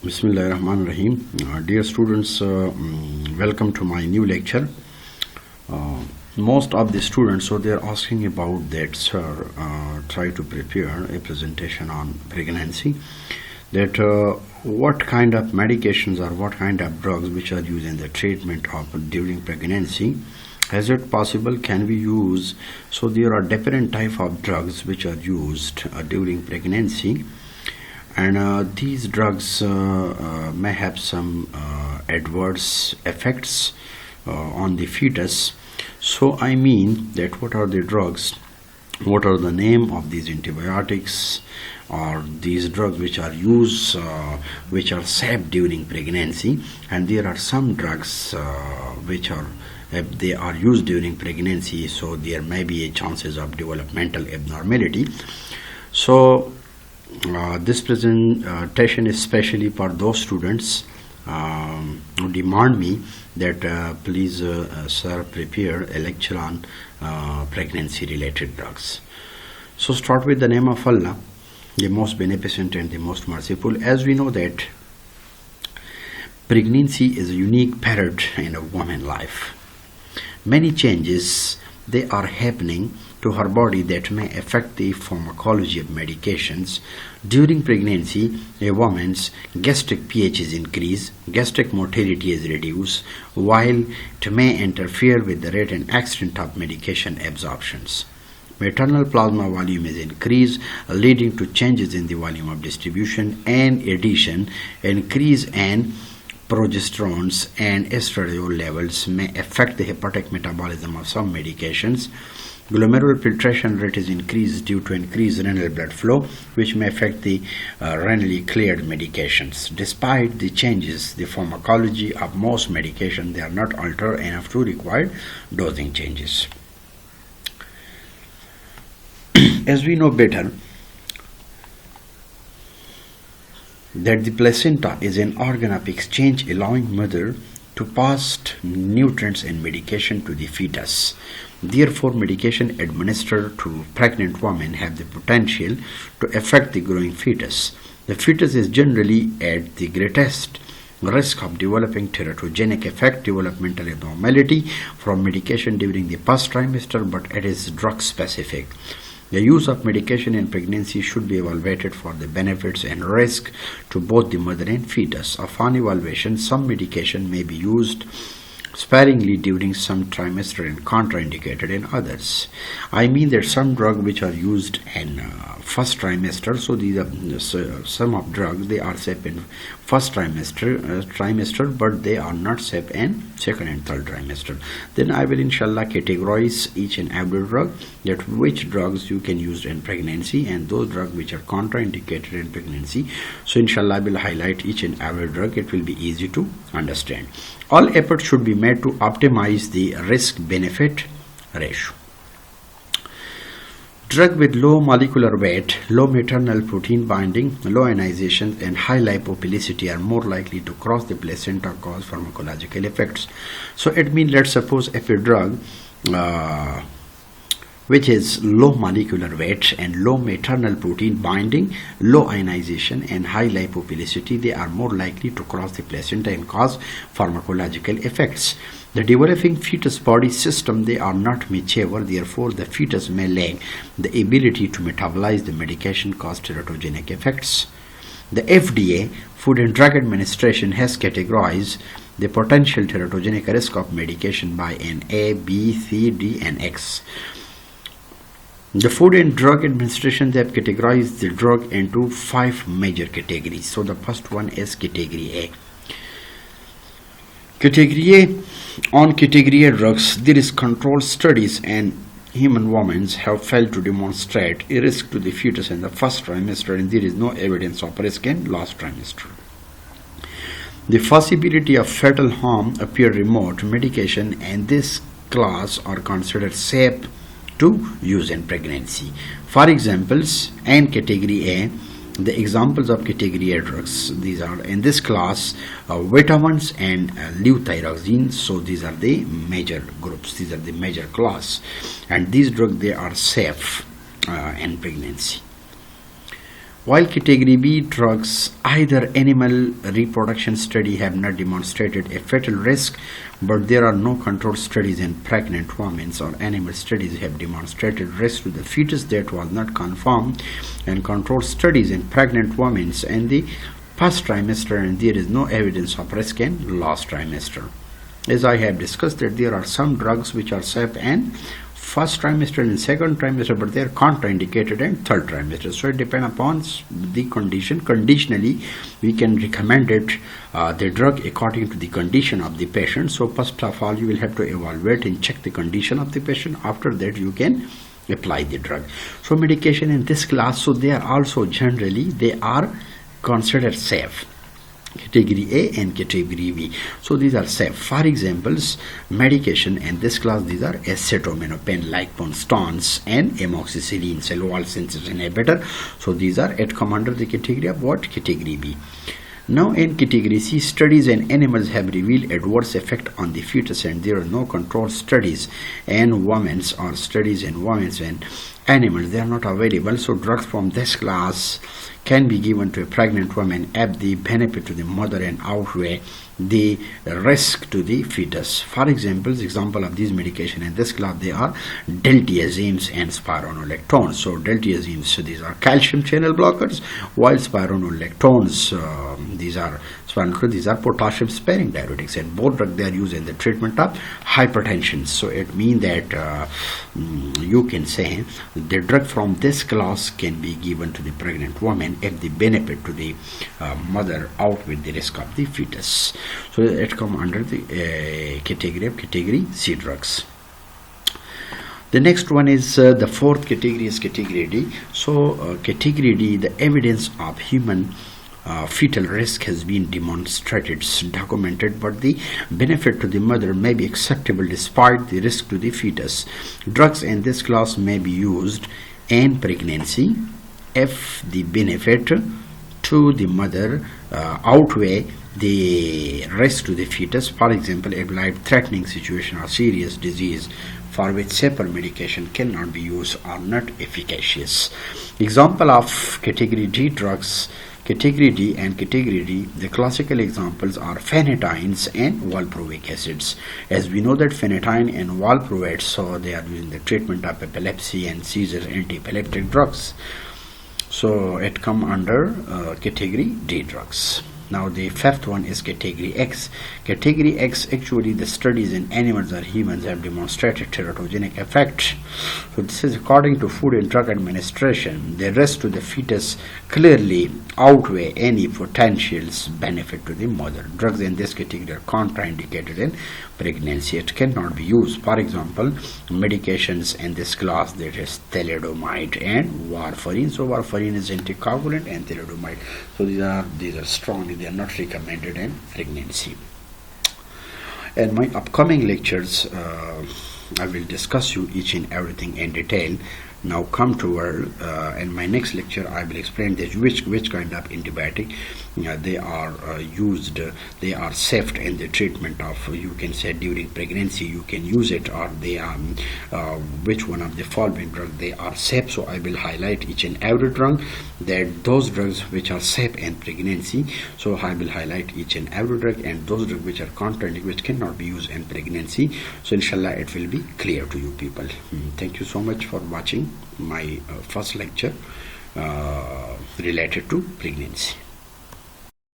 Bismillahirrahmanirrahim. Dear students, welcome to my new lecture. Most of the students, so they're asking about that, sir, try to prepare a presentation on pregnancy. That what kind of medications or what kind of drugs which are used in the treatment of during pregnancy? Is it possible? Can we use? So there are different type of drugs which are used during pregnancy. And these drugs may have some adverse effects on the fetus. So I mean that what are the drugs, what are the name of these antibiotics or these drugs which are used, which are safe during pregnancy. And there are some drugs which are, if they are used during pregnancy, so there may be a chances of developmental abnormality. So this presentation is especially for those students who demand me that please sir prepare a lecture on pregnancy related drugs. So start with the name of Allah, the most beneficent and the most merciful. As we know that pregnancy is a unique period in a woman's life. Many changes they are happening to her body that may affect the pharmacology of medications. During pregnancy, a woman's gastric pH is increased, gastric motility is reduced, while it may interfere with the rate and extent of medication absorptions. Maternal plasma volume is increased, leading to changes in the volume of distribution and addition. Increase in progesterones and estradiol levels may affect the hepatic metabolism of some medications. Glomerular filtration rate is increased due to increased renal blood flow, which may affect the renally cleared medications. Despite the changes, the pharmacology of most medications they are not altered enough to require dosing changes. As we know better, that the placenta is an organ of exchange, allowing mother to pass nutrients and medication to the fetus. Therefore, medication administered to pregnant women have the potential to affect the growing fetus. The fetus is generally at the greatest risk of developing teratogenic effect, developmental abnormality from medication during the first trimester, but it is drug specific. The use of medication in pregnancy should be evaluated for the benefits and risk to both the mother and fetus. Upon evaluation, some medication may be used sparingly during some trimester and contraindicated in others. I mean that some drugs which are used in first trimester, so these are some of drugs they are safe in first trimester, but they are not safe in second and third trimester. Then I will inshallah categorize each and every drug, that which drugs you can use in pregnancy and those drugs which are contraindicated in pregnancy. So inshallah I will highlight each and every drug. It will be easy to understand. All efforts should be made to optimize the risk-benefit ratio. Drug with low molecular weight, low maternal protein binding, low ionization, and high lipophilicity are more likely to cross the placenta, cause pharmacological effects. So it means, let's suppose if a drug which is low molecular weight and low maternal protein binding, low ionization and high lipophilicity, they are more likely to cross the placenta and cause pharmacological effects. The developing fetus body system, they are not mature, therefore the fetus may lack the ability to metabolize the medication, cause teratogenic effects. The FDA, Food and Drug Administration, has categorized the potential teratogenic risk of medication by an A, B, C, D and X. The Food and Drug Administration, they have categorized the drug into 5 major categories. So the first one is category A. Category A, on category A drugs, there is controlled studies and human women have failed to demonstrate a risk to the fetus in the first trimester, and there is no evidence of risk in last trimester. The possibility of fatal harm appear remote. Medication in this class are considered safe to use in pregnancy. For examples, in category A, the examples of category A drugs, these are in this class vitamins and levothyroxine. So these are the major groups, these are the major class, and these drugs they are safe in pregnancy. While category B drugs, either animal reproduction study have not demonstrated a fatal risk, but there are no controlled studies in pregnant women, or animal studies have demonstrated risk to the fetus that was not confirmed, and controlled studies in pregnant women in the first trimester, and there is no evidence of risk in last trimester. As I have discussed, that there are some drugs which are safe in first trimester and second trimester, but they are contraindicated in third trimester. So it depends upon the condition. Conditionally, we can recommend it, the drug, according to the condition of the patient. So first of all, you will have to evaluate and check the condition of the patient. After that, you can apply the drug. So medication in this class, so they are also generally, they are considered safe. Category A and category B. So these are safe. For examples, medication in this class, these are acetaminophen, like Ponstons, and amoxicillin, cell wall synthesis inhibitor. So these are come under the category of what? Category B. Now in category C, studies in animals have revealed adverse effect on the fetus, and there are no controlled studies in women or studies in women and animals. They are not available. So drugs from this class can be given to a pregnant woman if the benefit to the mother and outweigh the risk to the fetus. For example of these medication in this class, they are diltiazems and spironolactones. So diltiazems, so these are calcium channel blockers, while spironolactones, these are potassium sparing diuretics, and both drugs they are used in the treatment of hypertension. So it means that you can say the drug from this class can be given to the pregnant woman if the benefit to the mother outweigh the risk of the fetus. So it comes under the category of category C drugs. The next one is the fourth category is category D. So category D, the evidence of human fetal risk has been demonstrated, documented, but the benefit to the mother may be acceptable despite the risk to the fetus. Drugs in this class may be used in pregnancy if the benefit to the mother outweigh the risk to the fetus. For example, a life-threatening situation or serious disease for which safer medication cannot be used or not efficacious. Example of category D drugs, category D and category D, the classical examples are phenetines and valproic acids. As we know that phenetyne and valproate, so they are used in the treatment of epilepsy and seizures, anti-epileptic drugs. So it come under category D drugs. Now the fifth one is category X. Category X, actually the studies in animals or humans have demonstrated teratogenic effect. So this is according to Food and Drug Administration. The risk to the fetus clearly outweigh any potential benefit to the mother. Drugs in this category are contraindicated in pregnancy. It cannot be used. For example, medications in this class, that is thalidomide and warfarin. So warfarin is anticoagulant and thalidomide. So these are strongly, they are not recommended in pregnancy. In my upcoming lectures, I will discuss you each and everything in detail. Now come to in my next lecture I will explain this which kind of antibiotic they are used, they are safe in the treatment of, you can say during pregnancy you can use it, or they are which one of the following drugs they are safe. So I will highlight each and every drug, that those drugs which are safe in pregnancy, so I will highlight each and every drug, and those drugs which are contraindicated, which cannot be used in pregnancy. So inshallah it will be clear to you people. Thank you so much for watching my first lecture related to pregnancy.